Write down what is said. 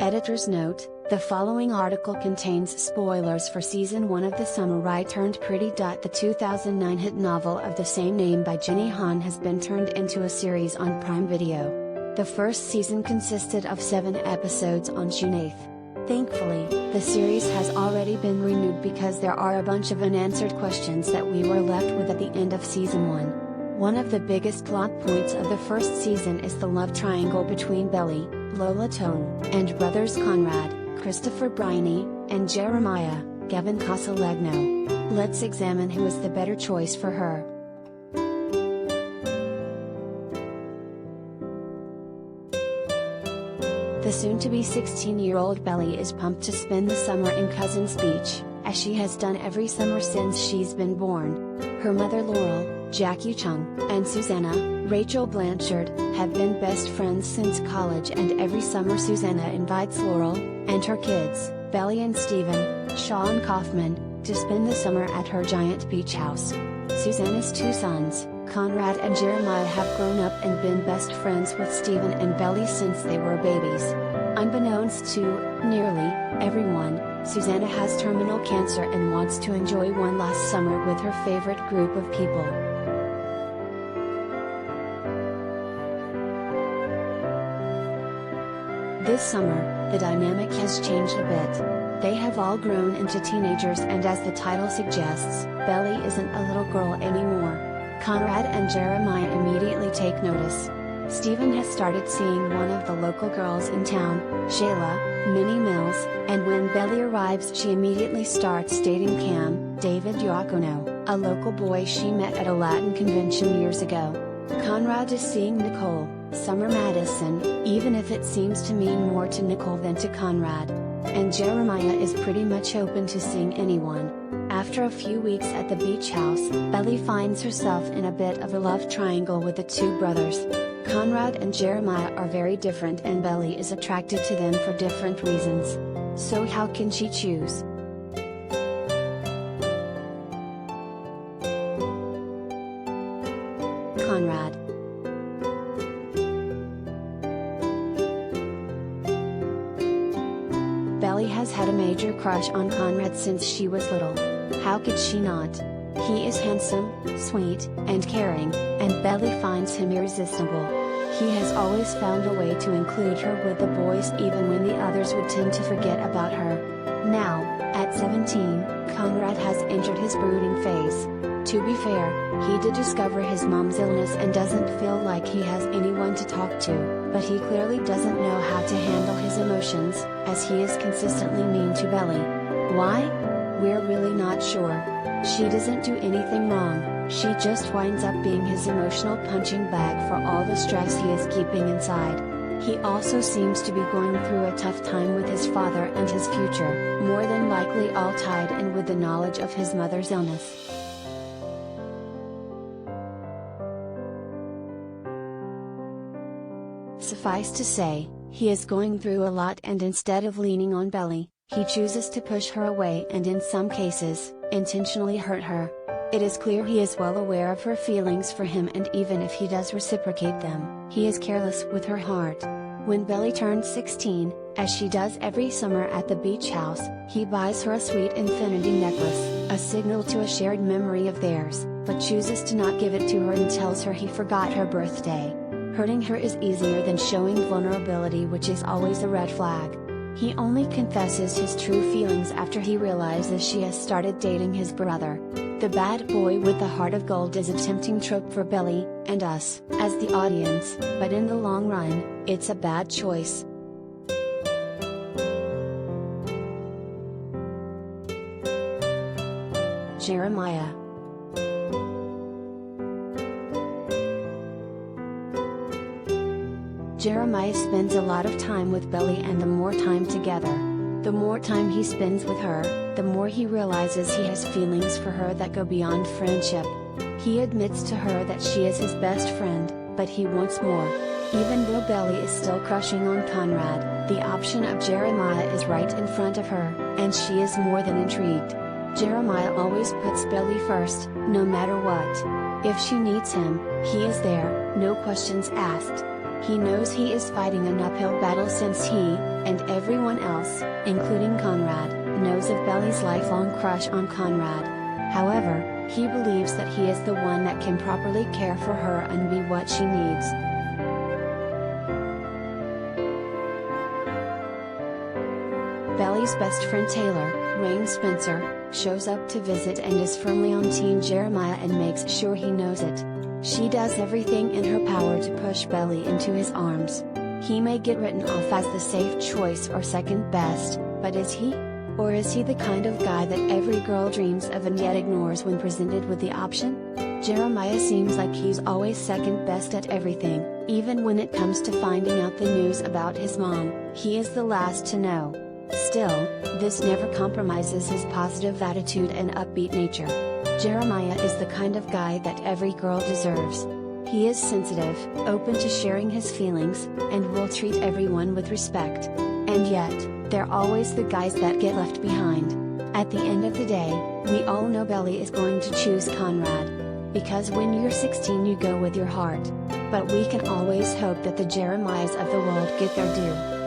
Editor's note: the following article contains spoilers for Season 1 of the Summer I Turned Pretty. The 2009 hit novel of the same name by Jenny Han has been turned into a series on Prime Video. The first season consisted of 7 episodes on June 8th. Thankfully, the series has already been renewed because there are a bunch of unanswered questions that we were left with at the end of Season 1. One of the biggest plot points of the first season is the love triangle between Belly, Lola Tung, and brothers Conrad, Christopher Bryony, and Jeremiah, Gavin Casalegno. Let's examine who is the better choice for her. The soon-to-be 16-year-old Belly is pumped to spend the summer in Cousins Beach, as she has done every summer since she's been born. Her mother Laurel, Jackie Chung, and Susanna, Rachel Blanchard, have been best friends since college, and every summer Susanna invites Laurel, and her kids, Belly and Stephen, Sean Kaufman, to spend the summer at her giant beach house. Susanna's 2 sons, Conrad and Jeremiah, have grown up and been best friends with Stephen and Belly since they were babies. Unbeknownst to nearly everyone, Susanna has terminal cancer and wants to enjoy one last summer with her favorite group of people. This summer, the dynamic has changed a bit. They have all grown into teenagers, and as the title suggests, Belly isn't a little girl anymore. Conrad and Jeremiah immediately take notice. Stephen has started seeing one of the local girls in town, Shayla, Minnie Mills, and when Belly arrives she immediately starts dating Cam, David Iacono, a local boy she met at a Latin convention years ago. Conrad is seeing Nicole, Summer Madison, even if it seems to mean more to Nicole than to Conrad. And Jeremiah is pretty much open to seeing anyone. After a few weeks at the beach house, Belly finds herself in a bit of a love triangle with the 2 brothers. Conrad and Jeremiah are very different, and Belly is attracted to them for different reasons. So how can she choose? Conrad. Belly has had a major crush on Conrad since she was little. How could she not? He is handsome, sweet, and caring, and Belly finds him irresistible. He has always found a way to include her with the boys even when the others would tend to forget about her. Now, at 17, Conrad has entered his brooding phase. To be fair, he did discover his mom's illness and doesn't feel like he has anyone to talk to, but he clearly doesn't know how to handle his emotions, as he is consistently mean to Belly. Why? We're really not sure. She doesn't do anything wrong, she just winds up being his emotional punching bag for all the stress he is keeping inside. He also seems to be going through a tough time with his father and his future, more than likely all tied in with the knowledge of his mother's illness. Suffice to say, he is going through a lot, and instead of leaning on Belly, he chooses to push her away and in some cases, intentionally hurt her. It is clear he is well aware of her feelings for him, and even if he does reciprocate them, he is careless with her heart. When Belly turns 16, as she does every summer at the beach house, he buys her a sweet infinity necklace, a signal to a shared memory of theirs, but chooses to not give it to her and tells her he forgot her birthday. Hurting her is easier than showing vulnerability, which is always a red flag. He only confesses his true feelings after he realizes she has started dating his brother. The bad boy with the heart of gold is a tempting trope for Belly, and us, as the audience, but in the long run, it's a bad choice. Jeremiah. Jeremiah spends a lot of time with Belly, and the more time together, the more time he spends with her, the more he realizes he has feelings for her that go beyond friendship. He admits to her that she is his best friend, but he wants more. Even though Belly is still crushing on Conrad, the option of Jeremiah is right in front of her, and she is more than intrigued. Jeremiah always puts Belly first, no matter what. If she needs him, he is there, no questions asked. He knows he is fighting an uphill battle since he, and everyone else, including Conrad, knows of Belly's lifelong crush on Conrad. However, he believes that he is the one that can properly care for her and be what she needs. Belly's best friend Taylor, Rain Spencer, shows up to visit and is firmly on Team Jeremiah and makes sure he knows it. She does everything in her power to push Belly into his arms. He may get written off as the safe choice or second best, but is he? Or is he the kind of guy that every girl dreams of and yet ignores when presented with the option? Jeremiah seems like he's always second best at everything, even when it comes to finding out the news about his mom, he is the last to know. Still, this never compromises his positive attitude and upbeat nature. Jeremiah is the kind of guy that every girl deserves. He is sensitive, open to sharing his feelings, and will treat everyone with respect. And yet, they're always the guys that get left behind. At the end of the day, we all know Belly is going to choose Conrad. Because when you're 16 you go with your heart. But we can always hope that the Jeremiahs of the world get their due.